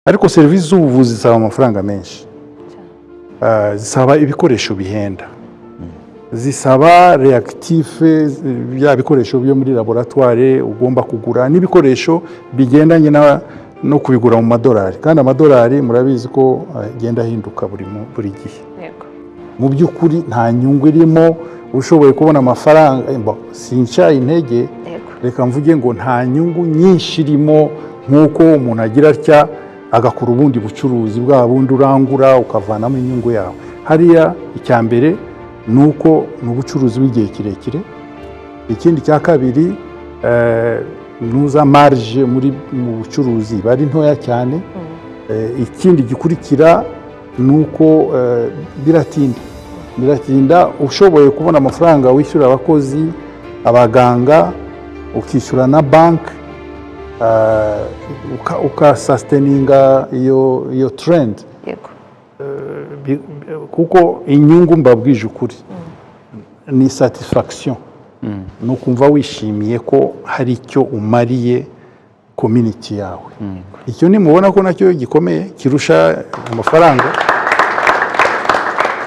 ariko serivisi z'ubuvuzi zisaba amafaranga menshi, zisaba ibikoresho bihenda, zisaba reactive bya bikoresho byo muri laboratoire ugomba kugura, n'ibikoresho bigendanye no kubigura mu madolari, kandi amadolari murabizi ko agenda ahinduka buri gihe. Mu by'ukuri nta nyungu irimo, ushoboye kubona amafaranga sinca intege, reka mvuge ngo nta nyungu nyinshi irimo nk'uko umuntu agira atya agakora ubundi bucuruzi bwa bundi urangura ukavanamo inyungu yawe. Hariya icya mbere nuko n'ubucuruzi bw'igihe kirekire, ikindi cya kabiri nuza marge mu bucuruzi bari ntoya cyane, ikindi gikurikira nuko biratinda ushoboye kubona amafaranga wishyura abakozi, abaganga, ukishyura na bank, ukasustaininga iyo trend, kuko inyungu mbabwije ukuri ni satisfaction, nukumva wishimiye ko hari icyo umariye community yawe. Icyo nimubona ko nacyo gikomeye kirusha amafaranga.